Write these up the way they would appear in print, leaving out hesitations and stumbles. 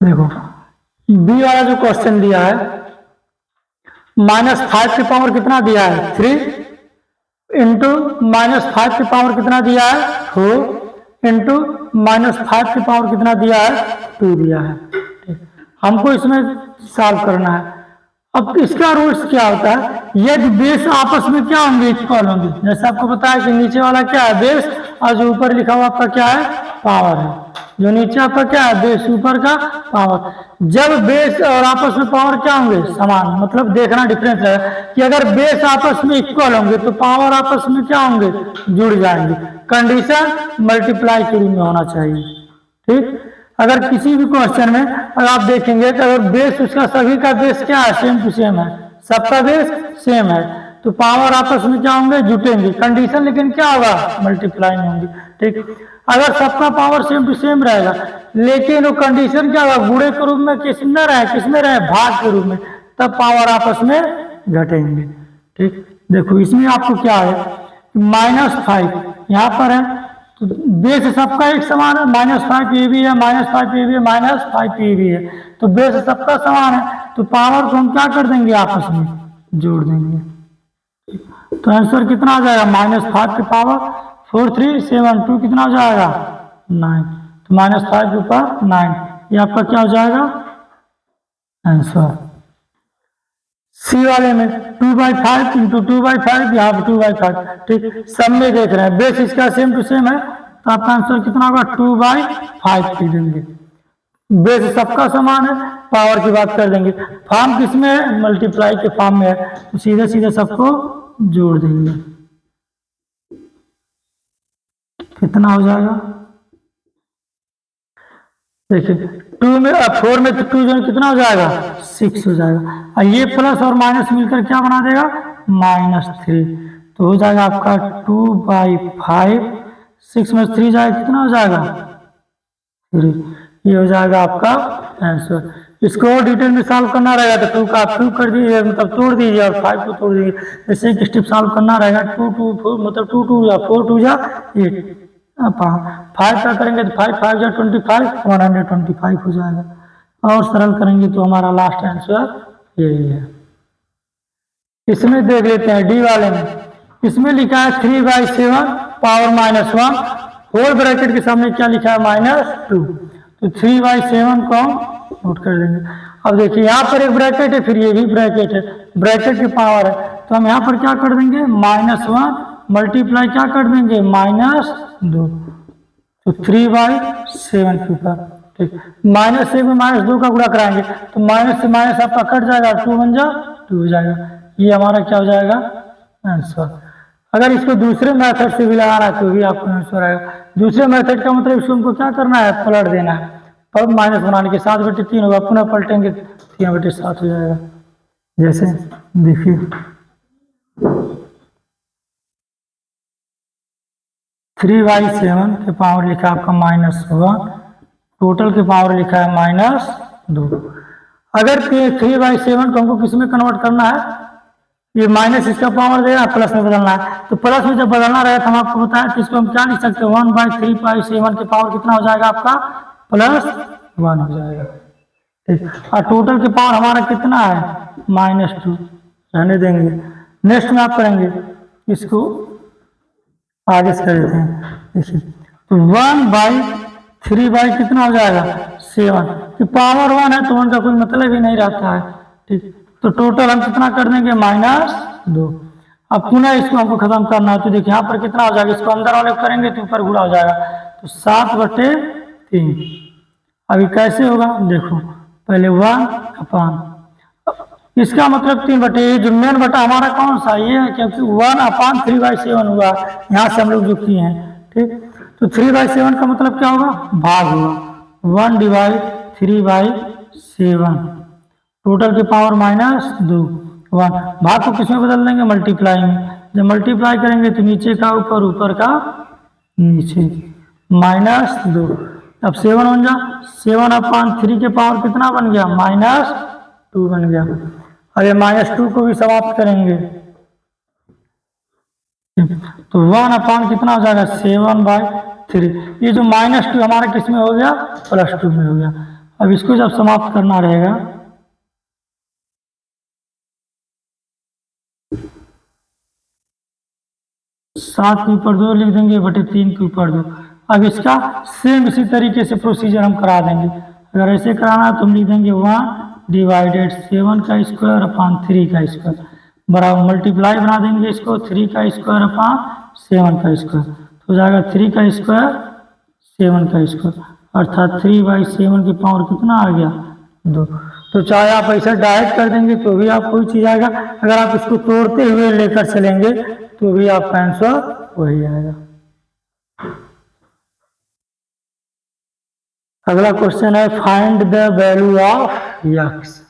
देखो बी वाला जो क्वेश्चन दिया है, -5 की पावर कितना दिया है 3 इंटू -5 की पावर कितना दिया है 4 इंटू -5 की पावर कितना दिया है 2 दिया है। हमको इसमें सॉल्व करना है। अब इसका रूल्स क्या होता है, यदि बेस आपस में क्या होंगे, इक्वल होंगे। जैसे आपको पता है कि नीचे वाला क्या है बेस, और जो ऊपर लिखा हुआ आपका क्या है पावर है। जो नीचे आपका क्या है बेस, ऊपर का पावर। जब बेस और आपस में पावर क्या होंगे समान, मतलब देखना डिफरेंस है कि अगर बेस आपस में इक्वल होंगे तो पावर आपस में क्या होंगे जुड़ जाएंगे। कंडीशन मल्टीप्लाई के रूप में होना चाहिए। ठीक, अगर किसी भी क्वेश्चन में अगर आप देखेंगे तो अगर बेस उसका सभी का बेस क्या है सेम टू सेम है, सबका बेस सेम है, तो पावर आपस में क्या होंगे जुटेंगे। कंडीशन लेकिन क्या होगा मल्टीप्लाई में होंगी। ठीक, अगर सबका पावर सेम टू सेम रहेगा लेकिन वो कंडीशन क्या होगा गुणे के रूप में किसमें रहे भाग के रूप में, तब पावर आपस में घटेंगे। ठीक, देखो इसमें आपको क्या है -5 यहाँ पर है तो बेस सबका एक समान है, -5 ये भी है, -5 ये भी है, -5 ये भी है, तो बेस सबका समान है, तो पावर को हम क्या कर देंगे आपस में जोड़ देंगे। तो आंसर कितना आ जाएगा -5 की पावर 4 3 7 2 कितना हो जाएगा 9, तो -5 के ऊपर 9, ये आपका क्या हो जाएगा आंसर। सी वाले में 2/5 इंटू 2/5, यहाँ पर 2/5। ठीक, सब में देख रहे हैं बेस इसका सेम टू सेम है, तो आपका आंसर कितना होगा 2/5 लिख देंगे। बेस सबका समान है, पावर की बात कर देंगे, फॉर्म किसमें है मल्टीप्लाई के फॉर्म में है, तो सीधे सीधे सबको जोड़ देंगे। कितना हो जाएगा देखिए 2 में 4 में 2 जो कितना हो जाएगा 6 हो जाएगा, और ये प्लस और माइनस मिलकर क्या बना देगा -3, तो हो जाएगा आपका 2/5, 6 में 3 जाएगा कितना हो जाएगा 3, ये हो जाएगा आपका आंसर। इसको और डिटेल में सॉल्व करना रहेगा तो 2 का आप 2 कर दीजिए, मतलब तोड़ दीजिए, और 5 को तोड़ दीजिए। जैसे एक स्टेप सॉल्व करना रहेगा 2 2 4 मतलब 2 2 या 4 2 या 8, 5 का करेंगे तो 5 5 या 25 125 हो जाएगा, और सरल करेंगे तो हमारा लास्ट आंसर यही है। इसमें देख लेते हैं डी वाले में, इसमें लिखा है 3/7 पावर -1, होल ब्रैकेट के सामने क्या लिखा है -2, तो 3/7 को हम नोट कर देंगे। अब देखिए यहाँ पर एक ब्रैकेट है, फिर ये भी ब्रैकेट है, ब्रैकेट की पावर है, तो हम यहाँ पर क्या कर देंगे -1 मल्टीप्लाई क्या कर देंगे -2, तो 3/7 के ऊपर। ठीक, -1 में -2 का गुणा कराएंगे तो माइनस से माइनस आपका कट जाएगा, 2 बन जा 2 हो जाएगा, ये हमारा क्या हो जाएगा आंसर। अगर इसको दूसरे मेथड से भी लगाना है तो भी आपको आंसर आएगा। दूसरे मेथड का मतलब इसको हमको क्या करना है पलट देना है, तब माइनस बनाने के 7/3 होगा, पुनः पलटेंगे 3/7 हो जाएगा। जैसे देखिए 3/7 के पावर लिखा है आपका -1, टोटल के पावर लिखा है -2। अगर 3/7 को हमको किस में कन्वर्ट करना है, ये माइनस इसका पावर देगा प्लस में बदलना है, तो प्लस में जब बदलना रहे तो हम आपको बताया कि इसको हम क्या लिख सकते हैं 1/3/7 के पावर कितना हो जाएगा आपका +1 हो जाएगा। ठीक, और टोटल के पावर हमारा कितना है -2, रहने देंगे। नेक्स्ट में आप करेंगे इसको आगे से कर देते हैं। देखिए तो 1/3 कितना हो जाएगा 7 की पावर 1 है तो 1 का कोई मतलब ही नहीं रहता है। ठीक, तो टोटल हम कितना कर देंगे -2। अब पुनः इसको हमको खत्म करना है, तो देखिए यहाँ पर कितना हो जाएगा, इसको अंदर वाले करेंगे तो ऊपर गुणा हो जाएगा, तो 7/3। अभी कैसे होगा देखो, पहले 1/, इसका मतलब 3/, जो मेन बटा हमारा कौन सा ये है, क्योंकि 1/3/7 हुआ यहाँ से हम लोग जो किए हैं। ठीक, तो 3/7 का मतलब क्या होगा भाग हुआ, 1/3/7 टोटल के पावर -2, 1 भाग को किसमें बदल देंगे मल्टीप्लाई में, जब मल्टीप्लाई करेंगे तो नीचे का ऊपर, ऊपर का नीचे, -2। अब 7 बन जा, 7/3 के पावर कितना बन गया -2 बन गया। अब ये -2 को भी समाप्त करेंगे तो 1/, कितना हो जाएगा 7/3, ये जो -2 हमारा किस में हो गया +2 में हो गया। अब इसको जब समाप्त करना रहेगा, सात के ऊपर 2 लिख देंगे बटे 3 के ऊपर 2। अब इसका सेम इसी तरीके से प्रोसीजर हम करा देंगे। अगर ऐसे कराना है तो हम लिख देंगे 1 डिवाइडेड 7 का स्क्वायर अपॉन 3 का स्क्वायर बराबर मल्टीप्लाई बना देंगे इसको 3 का स्क्वायर अपॉन 7 का स्क्वायर, तो हो जाएगा 3 का स्क्वायर 7 का स्क्वायर, अर्थात 3/7 की पावर कितना आ गया 2। तो चाहे आप ऐसा डायरेक्ट कर देंगे तो भी आपको कोई चीज़ आएगा, अगर आप इसको तोड़ते हुए लेकर चलेंगे तो भी आपका आंसर वही आएगा। अगला क्वेश्चन है find the value of x.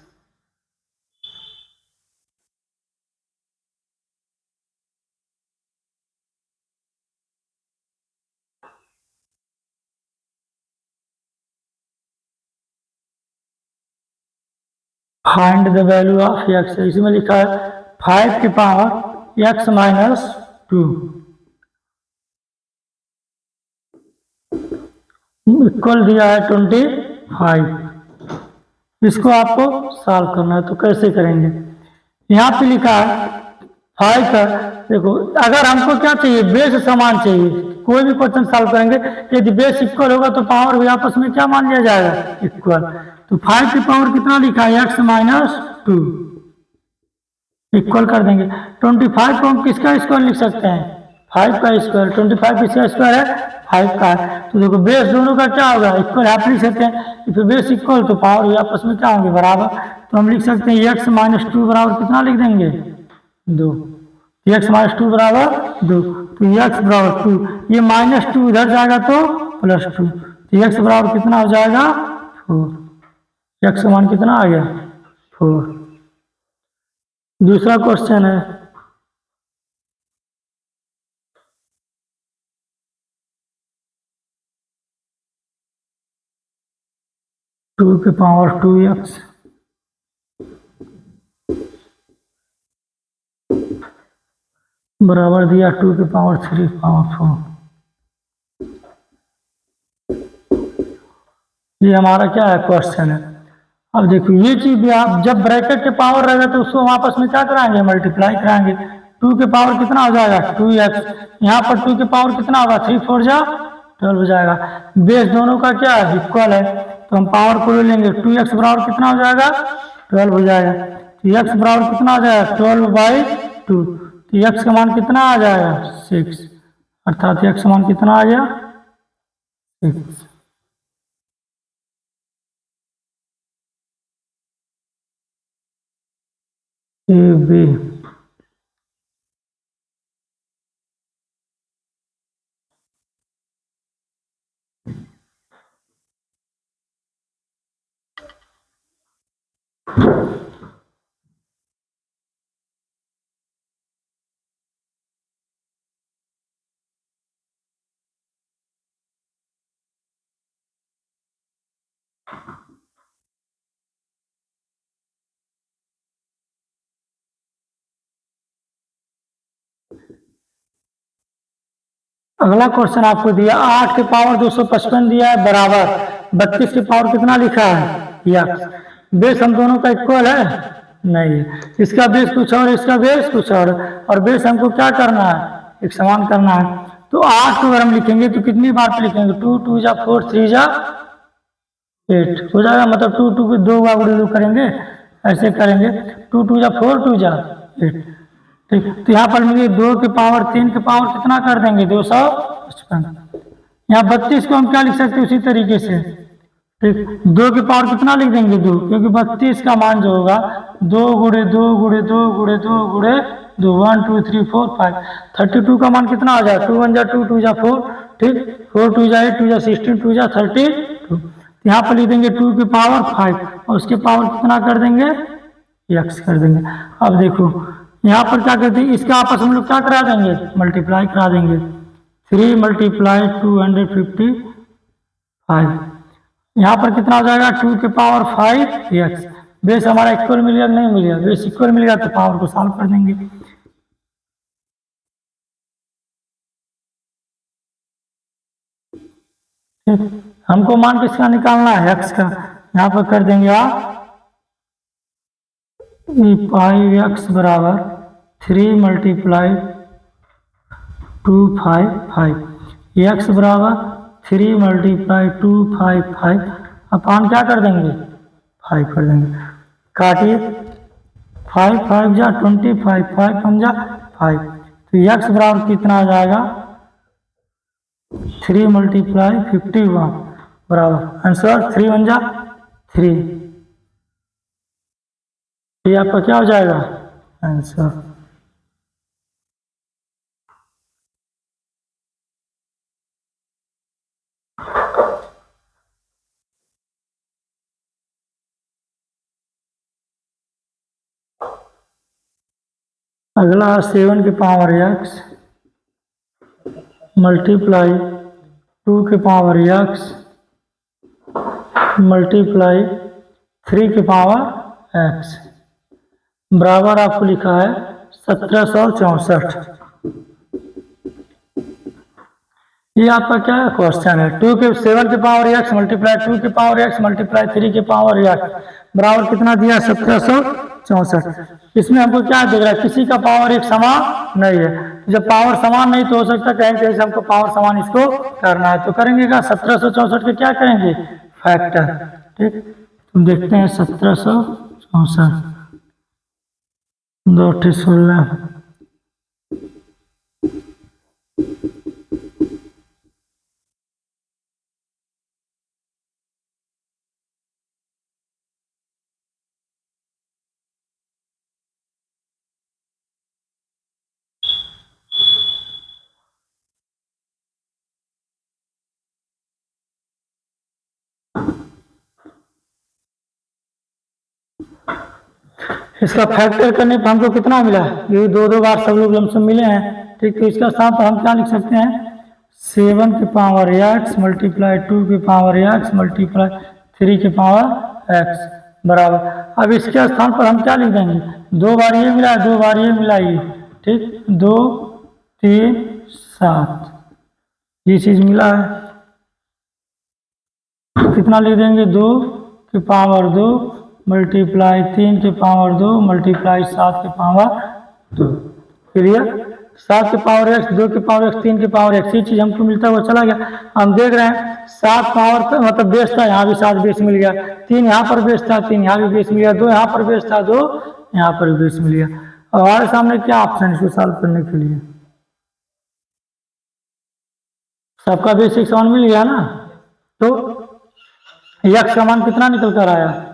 Find the value of x, इसमें लिखा है 5 की पावर एक्स माइनस 2 इक्वल दिया है 25। इसको आपको सॉल्व करना है, तो कैसे करेंगे। यहाँ पे लिखा है 5 का, देखो अगर हमको क्या चाहिए बेस समान चाहिए, कोई भी क्वेश्चन सॉल्व करेंगे यदि बेस इक्वल होगा तो पावर भी आपस में क्या मान लिया जाएगा इक्वल। तो 5 की पावर कितना लिखा है एक्स माइनस 2 इक्वल कर देंगे 25 को हम किसका स्क्वायर लिख सकते हैं 5 का स्क्वायर, 25 किसका स्क्वायर है 5 का है। तो देखो बेस दोनों का क्या होगा इक्वल, आप लिख सकते हैं फिर बेस इक्वल तो पावर भी आपस में क्या होंगे बराबर। तो हम लिख सकते हैं एक्स माइनस 2 बराबर कितना लिख देंगे 2, एक्स माइनस 2 बराबर 2, तो एक्स बराबर 2, ये माइनस 2 इधर जाएगा तो प्लस 2, तो एक्स बराबर कितना हो जाएगा 4, एक्स का मान कितना आ गया 4। दूसरा क्वेश्चन है टू के पावर 2x बराबर दिया 2 के पावर 3 पावर 4। ये हमारा क्या है क्वेश्चन है। अब देखो ये चीज भी आप जब ब्रैकेट के पावर रहेगा तो उसको हम आपस में क्या कराएंगे मल्टीप्लाई कराएंगे। 2 के पावर कितना हो जाएगा 2x, यहाँ पर 2 के पावर कितना होगा 3 4 जा 12 हो जाएगा। बेस दोनों का क्या है इक्वल है, तो हम पावर को ले लेंगे 2x बराबर कितना हो जाएगा 12 हो जाएगा। तो x बराबर कितना हो जाएगा 12/2, तो x का मान कितना आ जाएगा 6, अर्थात x का मान कितना आ गया 6। ए बी अगला क्वेश्चन आपको दिया 8 के पावर 255 दिया है बराबर 32 के पावर कितना लिखा है एक्स। बेस हम दोनों का इक्वल है नहीं है, इसका बेस कुछ और इसका बेस कुछ और बेस हमको क्या करना है एक समान करना है। तो 8 को अगर हम लिखेंगे तो कितनी बार पे लिखेंगे 2 2 जा 4 3 जा 8 हो जाएगा, मतलब 2 2 के 2 गुणे 2 करेंगे ऐसे करेंगे 2 2 जा 4 2 जा 8, ठीक। तो यहाँ पर मुझे 2 के पावर 3 के पावर कितना कर देंगे 255। यहाँ 32 को हम क्या लिख सकते हैं उसी तरीके से, ठीक। 2 के पावर कितना लिख देंगे 2, क्योंकि 32 का मान जो होगा 2 गुणे 2 गुणे 2 गुणे 2 गुणे 2 1 2 3 4 5, 32 का मान कितना आ जाए 2 1 जा 2 2 जा 4, ठीक। 4 2 जा 8 2 जा 16 2 जा 32, यहाँ पर लिख देंगे 2 के पावर 5 और उसके पावर कितना कर देंगे x कर देंगे। अब देखो यहाँ पर क्या करते हैं इसका आपस में लोग क्या करा देंगे मल्टीप्लाई करा देंगे 3 मल्टीप्लाई 255, यहाँ पर कितना हो जाएगा 2 के पावर 5x। बेस हमारा इक्वल मिल गया नहीं मिल गया, बेस इक्वल मिल गया तो पावर को सॉल्व कर देंगे। ठीक, हमको मान किसका निकालना है x का, यहाँ पर कर देंगे आप 5x बराबर 3 मल्टीप्लाई 255, x बराबर 3 मल्टीप्लाई 255 अपान क्या कर देंगे 5 कर देंगे। काटिए 5 5 जा 25 5 5 जा 5, तो x बराबर कितना आ जाएगा 3 मल्टीप्लाई 51 बराबर आंसर 3 1 जा 3, ये आपका क्या हो जाएगा आंसर। अगला 7 की पावर x मल्टीप्लाई 2 की पावर x मल्टीप्लाई 3 की पावर x बराबर आपको लिखा है 1764। ये आपका क्या है क्वेश्चन है 2 के 7 की पावर x मल्टीप्लाई 2 की पावर x मल्टीप्लाई 3 की पावर x बराबर कितना दिया 1764। इसमें हमको क्या दिख रहा है किसी का पावर एक समान नहीं है, जब पावर समान नहीं तो हो सकता कहीं कहीं से हमको पावर समान इसको करना है, तो करेंगे क्या 1764 के क्या करेंगे फैक्टर। ठीक, तो देखते हैं 1764 2 16 इसका फैक्टर करने पर हमको कितना मिला, ये 2 बार सब लोग लमसम मिले हैं। ठीक, तो इसका स्थान पर हम क्या लिख सकते हैं 7 की पावर x मल्टीप्लाई 2 की पावर x मल्टीप्लाई 3 की पावर x बराबर। अब इसके स्थान पर हम क्या लिख देंगे 2 बार ये मिला 2 बार ये मिला ये, ठीक 2 3 7 ये चीज मिला है, कितना लिख देंगे 2 की पावर 2 मल्टीप्लाई 3 की पावर 2 मल्टीप्लाई 7 की पावर 2। क्लियर, 7 की पावर x 2 की पावर x 3 की पावर x, ये चीज हमको मिलता है वो चला गया। हम देख रहे हैं 7 पावर मतलब बेस था, यहाँ भी 7 बेस मिल गया, 3 यहाँ पर बेस था 3 यहाँ भी बेस मिल गया, 2 यहाँ पर बेस था 2 यहाँ पर भी बेस मिल गया। और हमारे सामने क्या ऑप्शन इसको सॉल्व करने के लिए सबका बेस एक समान मिल गया ना, तो x का मान कितना निकल कर आया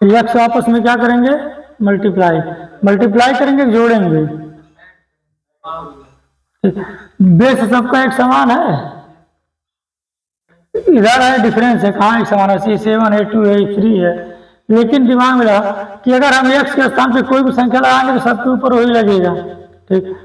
x आपस में क्या करेंगे मल्टीप्लाई मल्टीप्लाई करेंगे जोड़ेंगे, बेस सबका एक समान है, इधर है डिफरेंस है कहाँ एक समान है 7 है 2 है 3 है, लेकिन दिमाग में रहा कि अगर हम x के स्थान पे कोई भी संख्या लगाएंगे तो सबके ऊपर वही लगेगा। ठीक,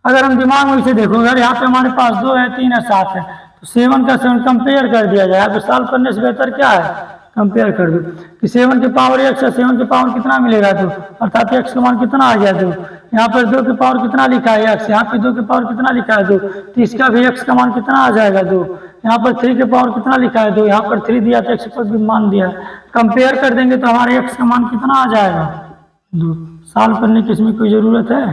अगर हम दिमाग में इसे देखो अगर यहाँ पे हमारे पास 2 है 3 है 7 है तो 7 का 7 कंपेयर कर दिया जाए, अब सॉल्व करने से बेहतर क्या है कंपेयर कर दो कि 7 की पावर x है 7 की पावर कितना मिलेगा 2, अर्थात x का मान कितना आ गया 2, यहाँ पर 2 की पावर कितना लिखा है x, यहाँ पे 2 की पावर कितना लिखा है 2, तो इसका भी x का मान कितना आ जाएगा 2, यहाँ पर 3 की पावर कितना लिखा है 2, यहाँ पर 3 दिया तो x पर भी मान दिया, कंपेयर कर देंगे तो हमारे x का मान कितना आ जाएगा 2। सॉल्व करने की इसमें कोई ज़रूरत है,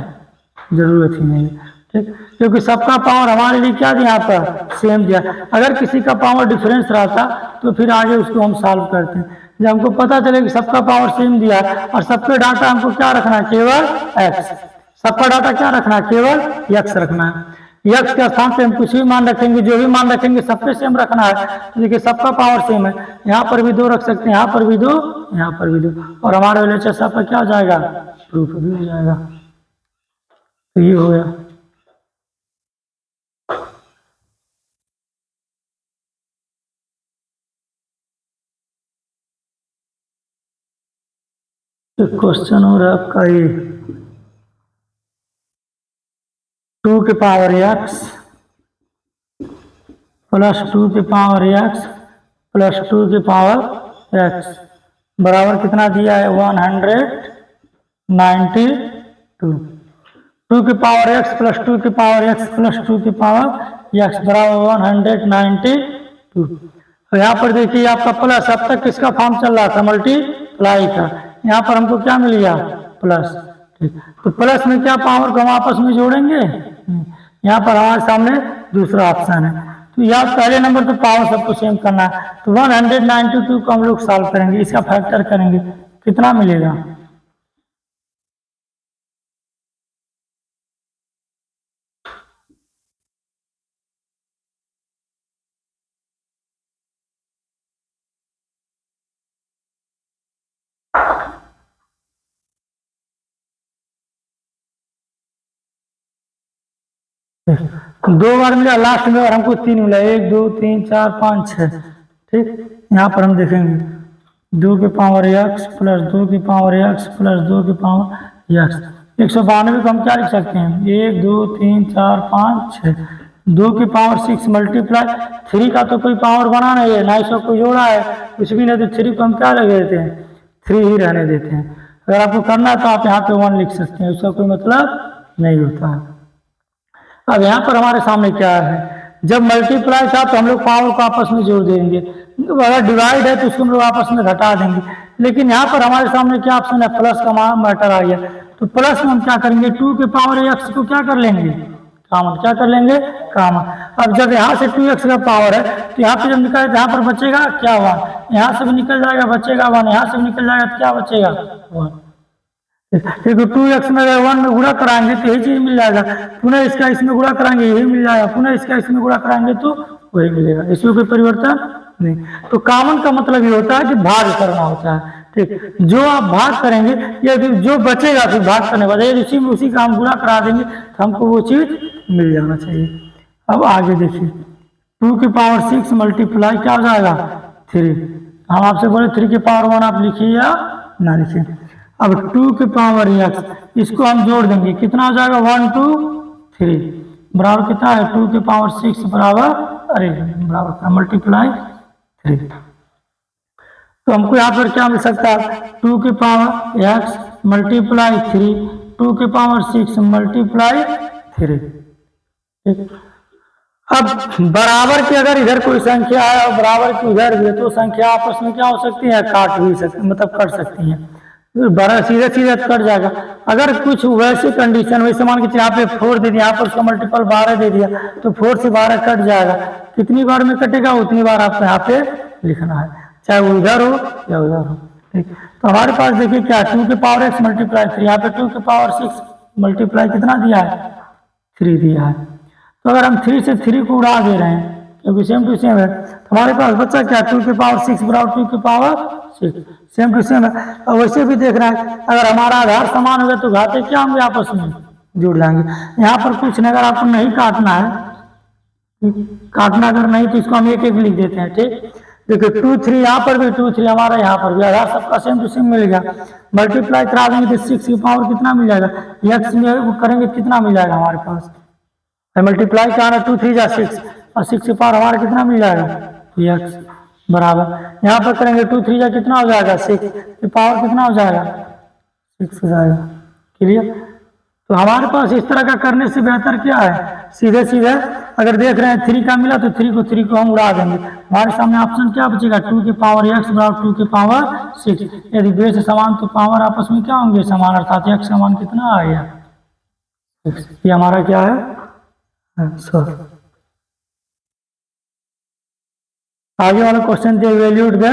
ज़रूरत ही नहीं है। ठीक, क्योंकि सबका पावर हमारे लिए क्या दिया यहाँ पर सेम दिया, अगर किसी का पावर डिफरेंस रहता तो फिर आगे उसको हम सॉल्व करते हैं। जब हमको पता चले कि सबका पावर सेम दिया और सबके डाटा हमको क्या रखना है केवल x, सबका डाटा क्या रखना है केवल x रखना है, x के स्थान पे हम कुछ भी मान रखेंगे जो भी मान रखेंगे सब पे सेम रखना है, तो देखिए सबका पावर सेम है, यहाँ पर भी 2 रख सकते हैं, यहाँ पर भी 2 यहाँ पर भी 2, और हमारे वाले सब पर क्या हो जाएगा प्रूफ भी हो जाएगा। तो ये हो गया। क्वेश्चन हो रहा है आपका ये 2 की पावर x प्लस 2 की पावर x प्लस 2 की पावर x बराबर कितना दिया है 192। 2 की पावर x प्लस 2 की पावर x प्लस 2 की पावर x बराबर 192। यहाँ पर देखिए आपका प्लस, अब तक किसका फॉर्म चल रहा था, मल्टीप्लाई का, यहाँ पर हमको क्या मिल गया, प्लस। ठीक, तो प्लस में क्या पावर को हम आपस में जोड़ेंगे, यहाँ पर हमारे सामने दूसरा ऑप्शन है। तो यहाँ पहले नंबर पे पावर सबको सेम करना है, तो 192 को हम लोग सॉल्व करेंगे, इसका फैक्टर करेंगे, कितना मिलेगा, दो बार मिला लास्ट में और हमको 3 मिला, 1 2 3 4 5 6। ठीक, यहाँ पर हम देखेंगे 2 की पावर x प्लस 2 की पावर x प्लस 2 की पावर x, 192 को हम क्या लिख सकते हैं, 1 2 3 4 5 6, 2 की पावर 6 मल्टीप्लाई 3 का तो कोई पावर बना नहीं है, ना इसका कोई जोड़ा है, कुछ भी नहीं, तो 3 को हम क्या लगे देते हैं, 3 ही रहने देते हैं। अगर आपको करना है तो आप यहाँ पे 1 लिख सकते हैं, उसका कोई मतलब नहीं होता है। अब यहाँ पर हमारे सामने क्या है, जब मल्टीप्लाई था तो हम लोग पावर को आपस में जोड़ देंगे, अगर डिवाइड है तो उसको हम लोग आपस में घटा देंगे, लेकिन यहाँ पर हमारे सामने क्या ऑप्शन है, प्लस का मैटर आ गया, तो प्लस में हम क्या करेंगे, 2 के पावर x को क्या कर लेंगे, कॉमन, क्या कर लेंगे, कॉमन। अब जब यहाँ से 2x का पावर है तो यहाँ पे जब निकल, यहाँ पर बचेगा क्या, 1, यहाँ से भी निकल जाएगा बचेगा 1, यहाँ से भी निकल जाएगा तो क्या बचेगा, 1। देखो 2x में 1 में गुणा कराएंगे तो यही चीज मिल जाएगा, पुनः इसका इसमें गुणा कराएंगे यही मिल जाएगा, पुनः इसका इसमें गुणा कराएंगे तो वही मिलेगा, इसमें कोई परिवर्तन नहीं। तो कॉमन का मतलब ये होता है कि भाग करना होता है। ठीक, जो आप भाग करेंगे या जो बचेगा फिर भाग करने बाद उसी में उसी का हम गुणा करा देंगे तो हमको वो चीज मिल जाना चाहिए। अब आगे देखिए 2 की पावर 6 मल्टीप्लाई क्या हो जाएगा, 3। हम आपसे बोले 3 की पावर 1 आप लिखिए या ना लिखिए। अब 2 की पावर x, इसको हम जोड़ देंगे, कितना हो जाएगा, 1 2 3 बराबर कितना है, 2 की पावर 6 बराबर, अरे बराबर मल्टीप्लाई 3। तो हमको यहाँ पर क्या मिल सकता है, 2 की पावर x मल्टीप्लाई 3, 2 की पावर 6 मल्टीप्लाई 3। ठीक, अब बराबर की अगर इधर कोई संख्या है और बराबर की उधर भी है तो संख्या आपस में क्या हो सकती है, काट भी सकती, मतलब कट सकती है, बड़ा सीधे सीधे कट जाएगा। अगर कुछ वैसे कंडीशन, वैसे मान के यहाँ पे 4 दे दिया, यहाँ पर उसका मल्टीपल 12 दे दिया तो 4 से 12 कट जाएगा, कितनी बार में कटेगा उतनी बार आपको यहाँ पे लिखना है, चाहे वो इधर हो या उधर हो। ठीक, तो हमारे पास देखिए क्या, 2 की पावर x मल्टीप्लाई 3, यहाँ पे 2 की पावर 6 मल्टीप्लाई कितना दिया है, 3 दिया है। तो अगर हम 3 से 3 को उड़ा दे रहे हैं क्योंकि सेम टू सेम है, तो हमारे पास बच्चा क्या, 2 की पावर 6 बराबर 2 की पावर 6, सेम टू सेम है। और वैसे भी देख रहे हैं अगर हमारा आधार समान होगा तो घाते क्या होंगे, आपस में जुड़ जाएंगे। यहाँ पर कुछ नहीं, अगर आपको नहीं काटना है, काटना अगर नहीं तो इसको हम एक एक लिख देते हैं। ठीक, देखिए 2 3 यहाँ पर भी 2 3 हमारा यहाँ पर भी आधार सबका सेम टू सेम मिल गया, मल्टीप्लाई करा देंगे तो 6 की पावर कितना मिल जाएगा, x में वो करेंगे कितना मिल जाएगा हमारे पास, मल्टीप्लाई का 2 3 जा 6 और 6 की पावर हमारा कितना मिल जाएगा, x बराबर, यहाँ पर करेंगे 2 3 जा कितना हो जाएगा 6 की पावर कितना हो जाएगा 6 हो जाएगा। क्लियर, तो हमारे पास इस तरह का करने से बेहतर क्या है, सीधे सीधे अगर देख रहे हैं 3 का मिला तो 3 को हम उड़ा देंगे, हमारे सामने ऑप्शन क्या बचेगा, 2 की पावर x बराबर 2 की पावर 6। यदि बेस समान तो पावर आपस में क्या होंगे, समान, अर्थात x समान कितना आ गया 6। ये हमारा क्या है आंसर। आगे वाला question they, evaluate the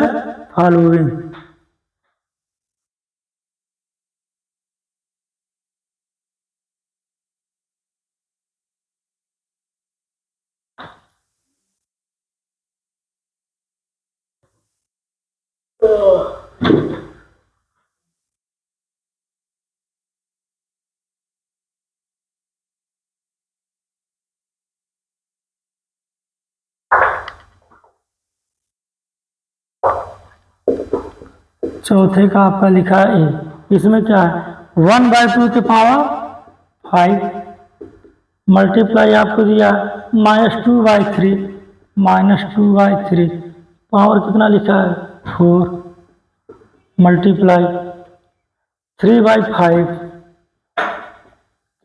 following. चौथे का आपका लिखा है ए, इसमें क्या है 1/2 की पावर 5 मल्टीप्लाई आपको दिया -2/3 -2/3 पावर कितना लिखा है 4 मल्टीप्लाई 3/5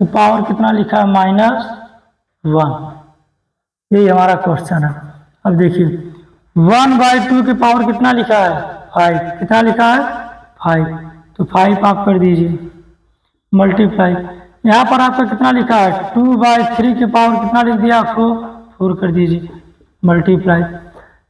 तो पावर कितना लिखा है -1। यही हमारा क्वेश्चन है। अब देखिए 1/2 की पावर कितना लिखा है 5। कितना लिखा है 5, तो 5 आप कर दीजिए मल्टीप्लाई। यहाँ पर आपका कितना लिखा है 2/3 की पावर कितना लिख दिया 4 कर दीजिए मल्टीप्लाई।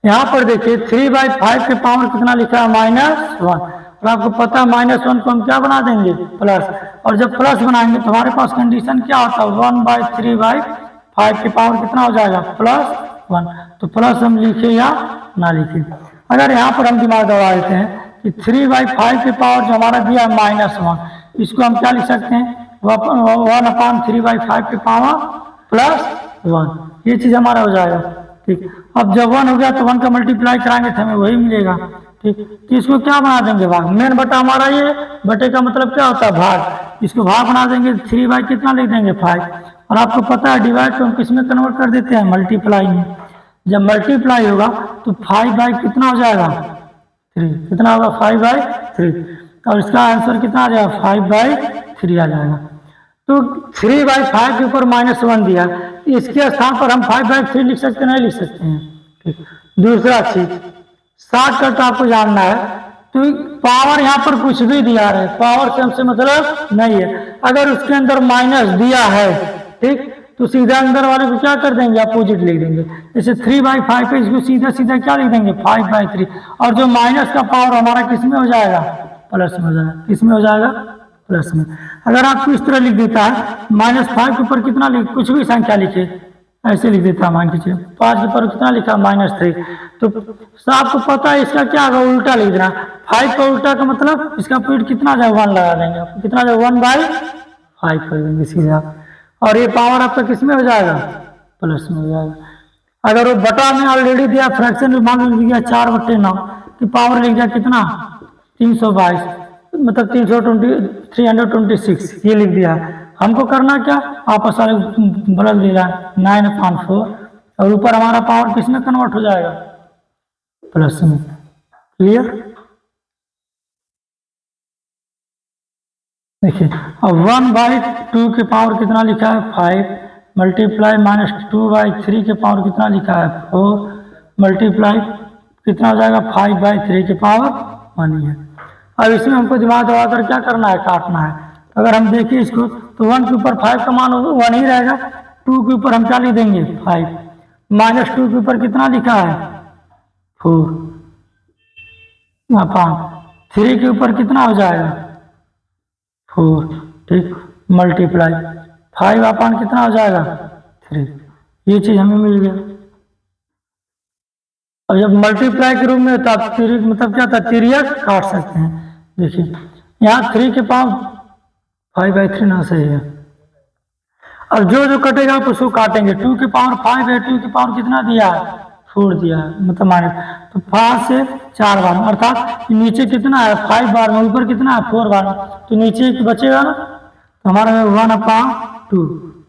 यहाँ पर देखिए 3/5 की पावर कितना लिखा है -1, और आपको पता है -1 को हम क्या बना देंगे प्लस, और जब प्लस बनाएंगे तो हमारे पास कंडीशन क्या होता है 1/3/5 की पावर कितना हो जाएगा +1। तो प्लस हम लिखे या ना लिखे। अगर यहाँ पर हम दिमाग दबा देते हैं कि 3/5 की पावर जो हमारा दिया है -1, इसको हम क्या लिख सकते हैं 1/3/5 की पावर +1। ये चीज हमारा हो जाएगा। ठीक, अब जब 1 हो गया तो 1 का मल्टीप्लाई कराएंगे तो हमें वही मिलेगा। ठीक, तो इसको क्या बना देंगे भाग। मेन बटा हमारा ये बटे का मतलब क्या होता है भाग। इसको भाग बना देंगे 3 कितना लिख देंगे 5। और आपको पता है डिवाइड को हम किस में कन्वर्ट कर देते हैं मल्टीप्लाई में। जब मल्टीप्लाई होगा तो 5 कितना हो जाएगा 3। कितना होगा 5/3, और इसका आंसर कितना आ जाएगा 5/3 आ जाएगा। तो 3/5 के ऊपर -1 दिया, इसके स्थान पर हम 5/3 लिख सकते नहीं लिख सकते हैं। ठीक, दूसरा चीज शॉर्टकट आपको जानना है। तो पावर यहाँ पर कुछ भी दिया है, पावर से हमसे मतलब नहीं है। अगर उसके अंदर माइनस दिया है ठीक, तो सीधा अंदर वाले को क्या कर देंगे अपोजिट लिख देंगे। जैसे 3/5 है, इसको सीधा सीधा क्या लिख देंगे 5/3। और जो माइनस का पावर हमारा किस में हो जाएगा प्लस में हो जाएगा। किस में हो जाएगा प्लस में। अगर आपको इस तरह लिख देता है -5 के ऊपर कितना लिख, कुछ भी संख्या लिखे ऐसे लिख देता है, मान लीजिए 5 के ऊपर कितना लिखा -3, तो आपको पता है इसका क्या होगा उल्टा लिख देना। 5 का उल्टा का मतलब इसका पॉइंट कितना जाए 1 लगा देंगे, कितना जाए 1/5 कर देंगे सीधा। और ये पावर आपका किस में हो जाएगा प्लस में हो जाएगा। अगर वो बटा में ऑलरेडी दिया फ्रैक्शन में मान लिख दिया 4/9 की पावर लिख दिया कितना 322, मतलब 326 ये लिख दिया। हमको करना क्या आपस वाले बदल दिया 9/4, और ऊपर हमारा पावर किस में कन्वर्ट हो जाएगा प्लस में। क्लियर। देखिए अब 1/2 के पावर कितना लिखा है 5 मल्टीप्लाई -2/3 के पावर कितना लिखा है 4 मल्टीप्लाई कितना हो जाएगा 5/3 के पावर 1 है। अब इसमें हमको दिमाग दबाकर क्या करना है काटना है। अगर हम देखें इसको तो 1 के ऊपर 5 का मान 1 ही रहेगा, 2 के ऊपर हम क्या लिख देंगे 5, -2 के ऊपर कितना लिखा है 4 अपान 3 के ऊपर कितना हो जाएगा 4 ठीक मल्टीप्लाई 5 अपान कितना हो जाएगा 3। ये चीज हमें मिल गया। और जब मल्टीप्लाई के रूप में तो आप मतलब क्या था तिर्यक काट सकते हैं। देखिए यहाँ 3 के पावर 5/3 ना सही है। अब जो जो कटेगा आप उसको काटेंगे। 2 के पावर 5 है, 2 के पावर कितना दिया है 4 दिया है, मतलब माइनस, तो 5 से 4 बार अर्थात नीचे कितना है 5 बार में, ऊपर कितना है 4 बार में, तो नीचे बचेगा ना, तो हमारा 1/2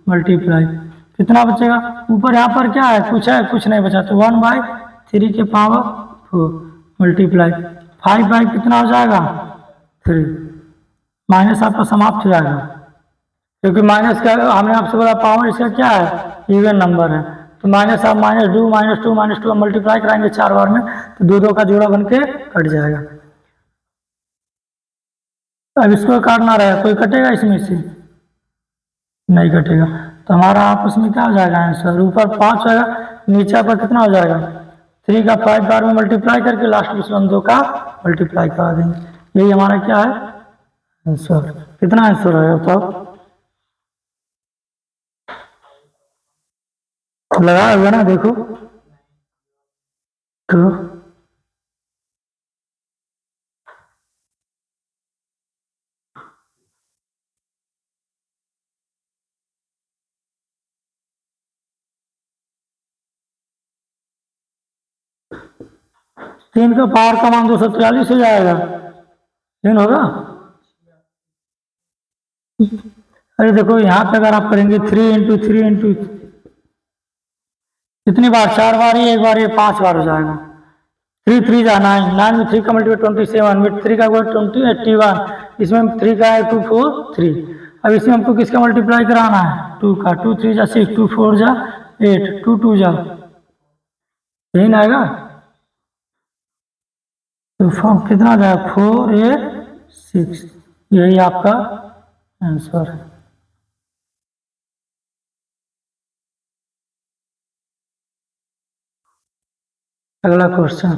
मल्टीप्लाई कितना बचेगा ऊपर। यहाँ पर क्या है कुछ नहीं बचा, तो 1/3 के पावर 4 मल्टीप्लाई 5 कितना हो जाएगा 3, माइनस आपका समाप्त हो जाएगा, क्योंकि माइनस का हमने आपसे बोला पावर इसका क्या है इवन नंबर है, तो माइनस आप -2 मल्टीप्लाई कराएंगे 4 बार में, तो 2 का जोड़ा बन के कट जाएगा। अब इसको काटना रहेगा, कोई कटेगा इसमें से नहीं कटेगा, तो हमारा आपस में क्या हो जाएगा आंसर, ऊपर 5 होगा नीचे पर कितना हो जाएगा 3 का 5 बार में मल्टीप्लाई करके लास्ट में 2 का मल्टीप्लाई करा देंगे। यही हमारा क्या है आंसर। कितना आंसर है बताओ, लगाया हुआ ना देखो तो तीन का पावर का मान 243 हो जाएगा, तीन होगा। अरे देखो यहाँ पे अगर आप करेंगे 3 × 3 × कितनी बार 4 बार ही, एक बार ये 5 बार हो जाएगा। 3 3 जा 9, 9 में 3 का मल्टीप्लाई 27 में 3 का 20 81, इसमें 3 का है 2 4 3। अब इसमें हमको किसका मल्टीप्लाई कराना है, 2 का। 2 3 जा 6, 2 4 जा 8, 2 2 जा, यही ना आएगा। तो कितना आ जाएगा, 4 8 6, यही आपका आंसर है। अगला क्वेश्चन,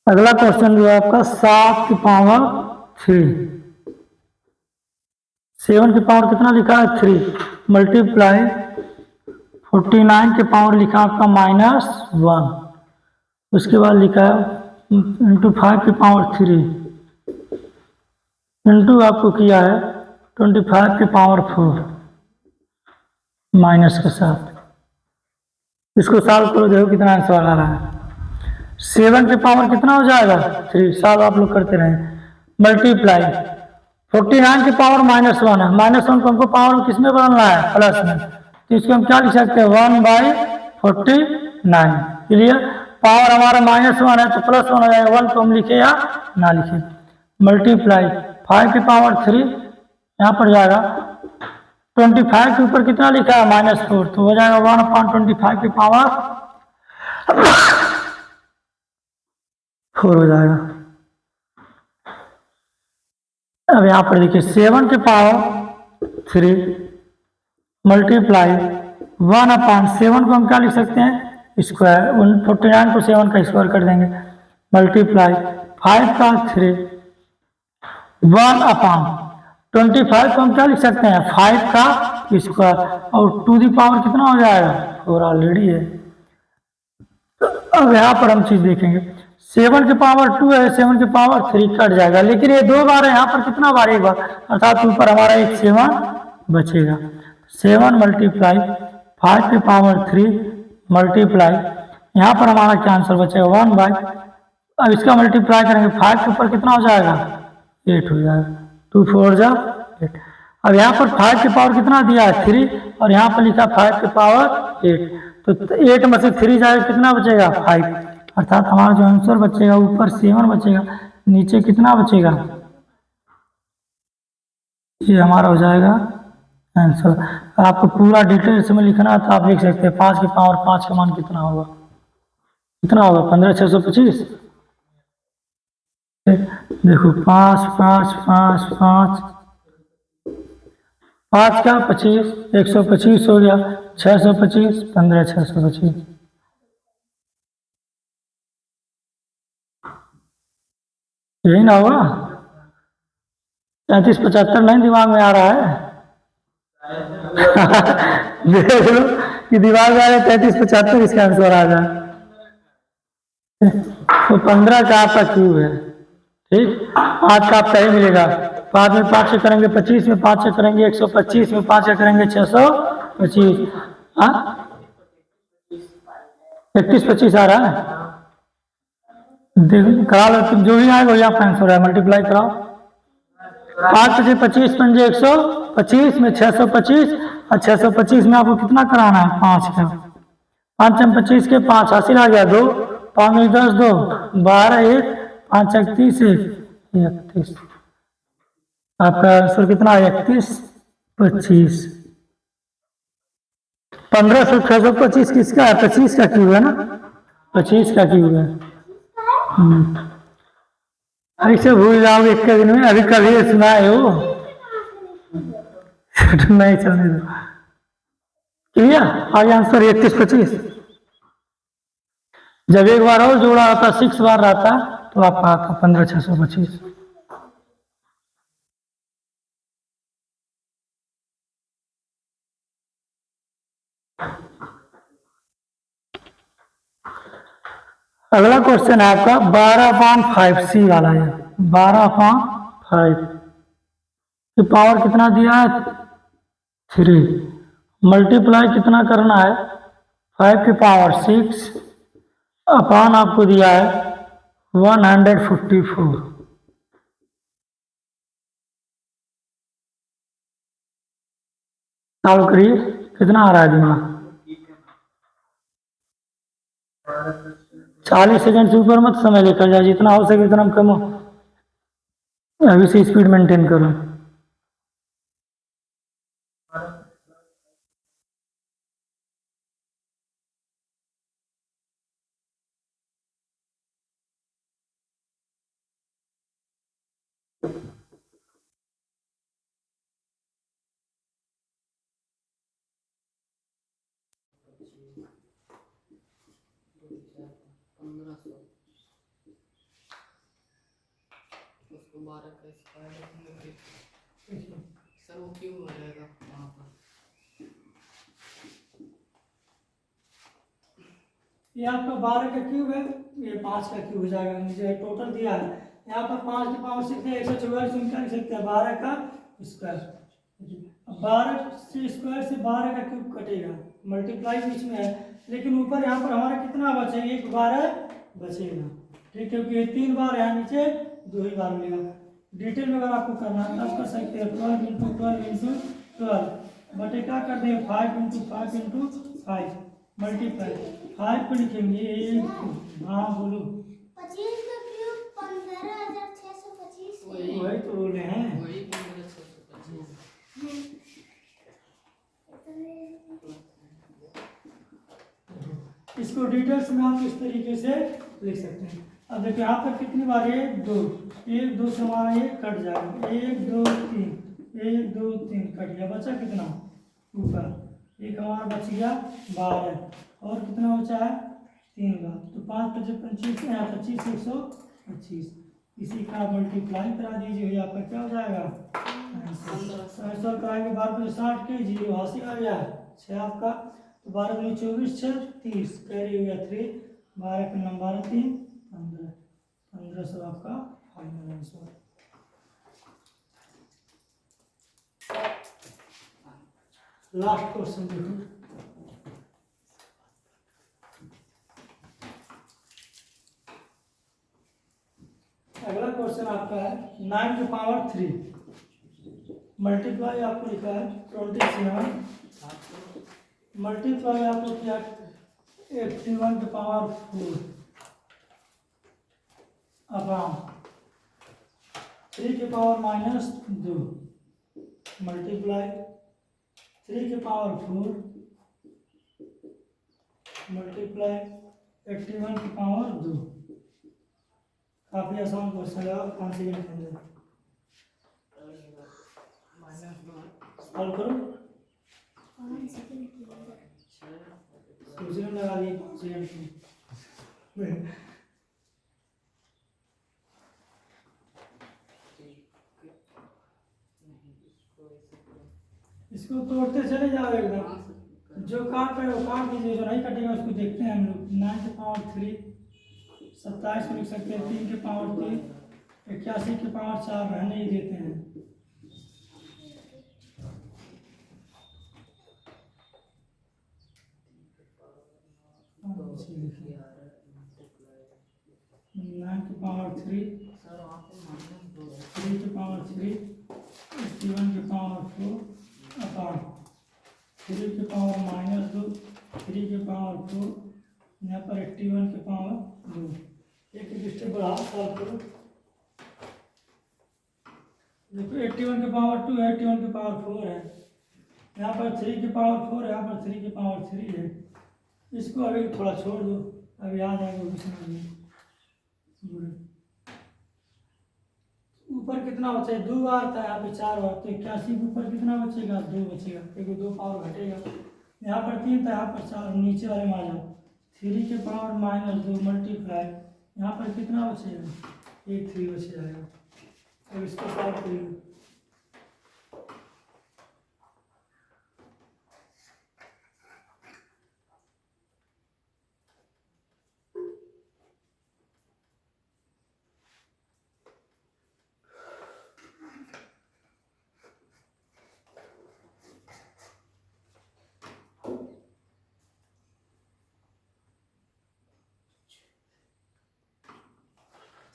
अगला क्वेश्चन जो है आपका 7 की पावर 3, 7 की पावर कितना लिखा है 3, मल्टीप्लाई 49 की पावर लिखा आपका -1, उसके बाद लिखा है इंटू 5 की पावर 3, इंटू आपको किया है 25 की पावर 4 माइनस के साथ। इसको सॉल्व करो, देखो कितना आंसर आ रहा है। 7 की पावर कितना हो जाएगा 3, सॉल्व आप लोग करते रहे, मल्टीप्लाई 49 की पावर -1 है, -1 को हमको पावर किस में बदलना है, प्लस में, तो इसको हम क्या लिख सकते हैं 1/49, क्लियर। पावर हमारा -1 है तो +1 हो जाएगा, 1 को हम लिखे या ना लिखे, मल्टीप्लाई 5 की पावर 3, यहाँ पर जाएगा 25 के ऊपर कितना लिखा है -4, तो हो जाएगा 1/25 की पावर 4 हो जाएगा। अब यहाँ पर देखिए 7 की पावर 3 मल्टीप्लाई 1/7 को हम क्या लिख सकते हैं स्क्वायर, 49 को 7 का स्क्वायर कर देंगे, मल्टीप्लाई 5 का 3 1/25 को हम क्या लिख सकते हैं 5 का स्क्वायर, और टू दी पावर कितना हो जाएगा 4 ऑलरेडी है। तो अब यहाँ पर हम चीज देखेंगे, 7 की पावर 2 है, 7 की पावर 3 कट जाएगा, लेकिन ये 2 बार है, यहाँ पर कितना बार, एक बार, अर्थात ऊपर हमारा एक 7 बचेगा। 7 मल्टीप्लाई 5 की पावर 3 मल्टीप्लाई, यहाँ पर हमारा क्या आंसर बचेगा 1/, अब इसका मल्टीप्लाई करेंगे 5 के ऊपर कितना हो जाएगा 8 हो जाएगा, 2 4 जा 8। अब यहाँ पर 5 की पावर कितना दिया है 3, और यहाँ पर लिखा 5 की पावर 8, तो 8 में से 3 जाएगा कितना बचेगा 5, अर्थात हमारा जो आंसर बचेगा ऊपर 7 बचेगा, नीचे कितना बचेगा, ये हमारा हो जाएगा आंसर। आपको पूरा डिटेल्स में लिखना है तो आप लिख सकते हैं 5 की पावर 5 का मान कितना होगा, कितना होगा 15,625। देखो 5 5 5 5 5 का 25, 125 हो गया, 625 15,625, यही ना होगा। 35 75 नहीं दिमाग में आ रहा है देख लो कि दिमाग में आ रहा है 33 75 इसका आंसर आ जाए, तो 15 का आपका क्यूब है, ठीक। 5 का आपका ही मिलेगा, 5 में 5 से करेंगे 25, में 5 से करेंगे 125, में 5 से करेंगे 625, हाँ 31 25 आ रहा है, देखो करा लो, जो भी आएगा वही आपका आंसर है, मल्टीप्लाई कराओ, 5 से 25 पंजे 125, में 625, और 625 में आपको कितना कराना है 5 का, 5 में 25 के 5 हासिल आ गया 2, 5 में 10 2 12 1 5 31 31, आपका आंसर कितना है 31 25। 15 से 625 किसका है, 25 का क्यूब है ना, 25 का क्यूब है। ऐसे भूल जाओगे एक दिन में, अभी कभी सुना है वो नहीं चलने दो, क्लियर। आगे आंसर 31 25, जब एक बार और जोड़ा आता 6 बार रहता तो आपका आता 15,625। अगला क्वेश्चन है आपका 12/5 वाला है, 12/5 की पावर कितना दिया है 3, मल्टीप्लाई कितना करना है 5 की पावर 6 अपान आपको दिया है 154। सॉल्व करिए, कितना आ रहा है दिमाग, 40 सेकंड से ऊपर मत समय लेकर जाओ, जितना हो सके उतना कम हो, अभी से स्पीड मेंटेन करो। सर वो क्यों हो जाएगा वहाँ पर? ये आपका 12 का क्यूब है, ये 5 का क्यूब हो जाएगा। मुझे टोटल दिया है यहाँ पर 5 की पावर 6 है, 144 हम क्या लिख सकते हैं 12 का स्क्वायर। 12 से स्क्वायर से 12 का क्यूब कटेगा, मल्टीप्लाई बीच में है, लेकिन ऊपर यहाँ पर हमारा कितना बचेगा, एक 12 बचेगा। ठीक, क्योंकि ये 3 बार यहाँ नीचे 2 ही बार मिलेगा। डिटेल में अगर आपको करना है तब कर सकते हैं 12 × 12 × 12 बटे क्या कर देंगे 5 × 5 × 5 मल्टीप्लाई 5 को लिखेंगे। हाँ बोलो। 25 का क्यूब 15,625। वही तो बोल रहे हैं। वही 15,625। इसको डिटेल्स में आप इस तरीके से लिख सकते हैं। अब देखिए यहाँ पर कितनी बार, 1 2 1 2 से हमारा ये कट जाएगा, 1 2 3 1 2 3 कट गया, बचा कितना ऊपर, एक हमारा बच गया 12 और कितना बचा है 3 बार, तो 5 × 25 25 125, इसी का मल्टीप्लाई करा दीजिए, ये आपका क्या हो जाएगा 1500 कराएंगे 12 × 60 के जी हासिल आ गया 6 आपका, तो 12 × 24 6 30 कैरी हो गया 3, 12 का नंबर 3 15, 1500 आपका फाइनल आंसर। लास्ट क्वेश्चन देखो, अगला क्वेश्चन आपका है 9 की पावर 3 मल्टीप्लाई आपको लिखा है 27 मल्टीप्लाई आपको किया 81 की पावर 4 अपॉन 3 की पावर -2 मल्टीप्लाई 3 की पावर 4 मल्टीप्लाई 81 की पावर 2। काफी आसान क्वेश्चन है, 5 सेकंड के अंदर सॉल्व करो। 5 सेकंड के अंदर दूसरे में लगा दिए 5 सेकंड की। इसको तोड़ते चले जाओ एकदम, जो काट रहे हो काट दीजिए, जो नहीं कटेगा उसको देखते हैं हम लोग। 9 की पावर 3 27 को लिख सकते हैं, 3 की पावर 3 81 की पावर 4 रहने ही देते हैं। 9 की पावर 3 3 की पावर 3 81 की पावर 4 अपॉन 3 की पावर -2 3 की पावर 4 यहाँ पर 81 की पावर 2। एक स्टेप बढ़ा सॉल्व करो। देखो 81 की पावर 2 है, 81 की पावर 4 है, यहाँ पर 3 की पावर 4 है, यहाँ पर 3 की पावर 3 है। इसको अभी थोड़ा छोड़ दो, अभी आ जाएगा वो समझ में। ऊपर कितना बचा है 2 बार था, यहाँ पे 4 बार, तो 81 के ऊपर कितना बचेगा 2 बचेगा, क्योंकि 2 पावर घटेगा। यहाँ पर 3 था, यहाँ पर 4, नीचे वाले में आ जाओ 3 के पावर -2 मल्टीप्लाई यहाँ पर कितना बचेगा 1 3 बच जाएगा। अब इसको सॉल्व करिए।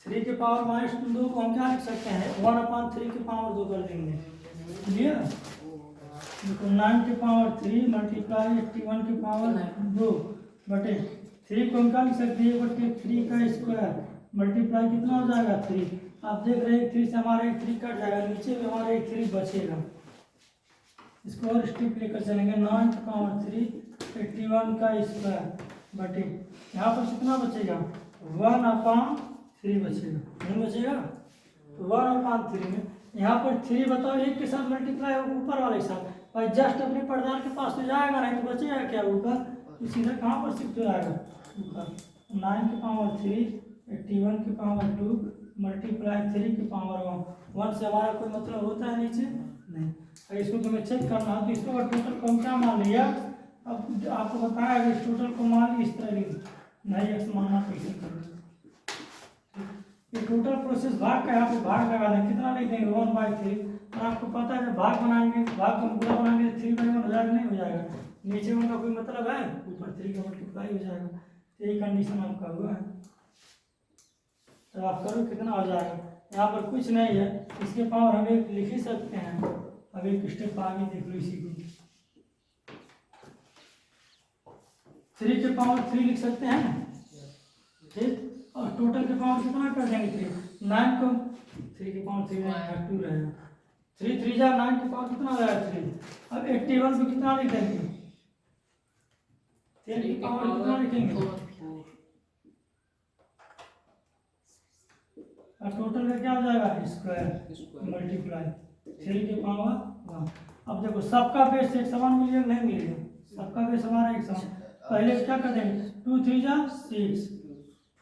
थ्री के पावर -2 को हम क्या लिख सकते हैं 1/3 की पावर 2 कर देंगे, क्लियर। देखो 9 की पावर 3 मल्टीप्लाई 81 की पावर 2 बटे 3 को निकाल सकते हैं 1/3 का स्क्वायर मल्टीप्लाई कितना हो जाएगा 3। आप देख रहे हैं 3 से हमारा एक 3 कट जाएगा, नीचे में हमारा एक 3 बचेगा। इसको और स्टेप लेकर चलेंगे 9 की पावर 3 81 का स्क्वायर बटे यहाँ पर कितना बचेगा 1/3 बचेगा, नहीं बचेगा तो 1/3 में यहाँ पर 3 बताओ एक के साथ मल्टीप्लाई हो ऊपर वाले के साथ भाई जस्ट अपने पर्दार के पास तो जाएगा, नहीं तो बचेगा क्या ऊपर, तो सीधा कहाँ पर शिफ्ट हो जाएगा ऊपर। 9 की पावर 3 81 की पावर 2 मल्टीप्लाई 3 की पावर 1 से हमारा कोई मतलब होता है नीचे नहीं। अगर इसको तुम्हें चेक करना है तो इसको टोटल को हम क्या मान लिया, अब आपको बताया अगर इस टोटल को मान ली इस तरह नहीं एक्स मानना कैसे करें। ये टोटल प्रोसेस भाग का यहाँ पे भाग लगा दें, कितना लिख देंगे 1/3 और आपको पता है जब भाग बनाएंगे भाग का मुद्दा बनाएंगे 3/1 हो जाएगा, नहीं हो जाएगा, नीचे उनका कोई मतलब है, ऊपर 3 का मल्टीप्लाई हो जाएगा। तो यही कंडीशन आपका हुआ है, तो आप करो कितना हो जाएगा। यहाँ पर कुछ नहीं है, इसके पावर हम एक लिख ही सकते हैं। अब एक स्टेप आगे देख लो इसी को 3 के पावर 3 लिख सकते हैं ठीक, और टोटल के पावर कितना कर देंगे 3 9 को 3 के पावर 3 2 रहेगा 3 3 जा 9 के पावर कितना हो जाएगा 3। अब 81 को कितना लिख देंगे 3 की पावर कितना लिखेंगे और टोटल का क्या हो जाएगा स्क्वायर मल्टीप्लाई 3 के पावर 1। अब देखो सबका बेस एक समान मिलेगा नहीं मिलेगा, सबका बेस हमारा एक समान। पहले क्या कर देंगे 2 3 जा 6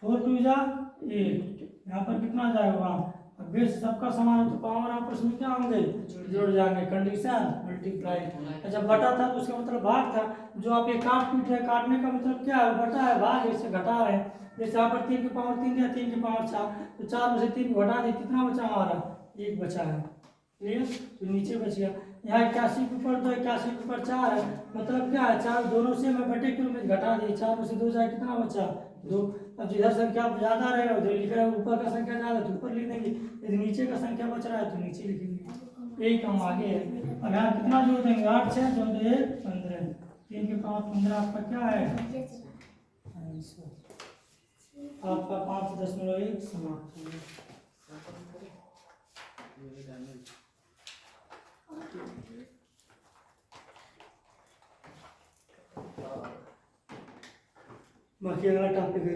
4 2 जा 8 यहाँ पर कितना जाएगा वहाँ, अब बेस सबका समान है तो पावर आपस में क्या होंगे जुड़ जाएंगे, कंडीशन मल्टीप्लाई। अच्छा बटा था तो उसका मतलब भाग था, जो आप ये काट पीट रहे काटने का मतलब क्या है बटा है, भाग इससे घटा रहे हैं। जैसे यहाँ पर 3 की पावर 3 या 3 की पावर 4 तो 4 में से 3 को घटा दिए कितना बचा हमारा 1 बचा है, क्लियर, तो नीचे बच गया। यहाँ 81 के ऊपर 2 81 के ऊपर 4 है, मतलब क्या है 4 दोनों से मैं बटे के रूप में घटा दिए, 4 में से 2 जाए कितना बचा 2। अब जिधर संख्या ज़्यादा रहेगा उधर लिख रहा है, ऊपर का संख्या ज़्यादा तो ऊपर लिख देंगे, यदि नीचे का संख्या बच रहा है तो नीचे लिखेंगे, यही काम आगे है। अब यहाँ कितना जोड़ देंगे 8 6 जोड़ दे 15 3 के पावर 15 आपका क्या है आपका 5.1 समाप्त हो गया। बाकी अगला टॉपिक है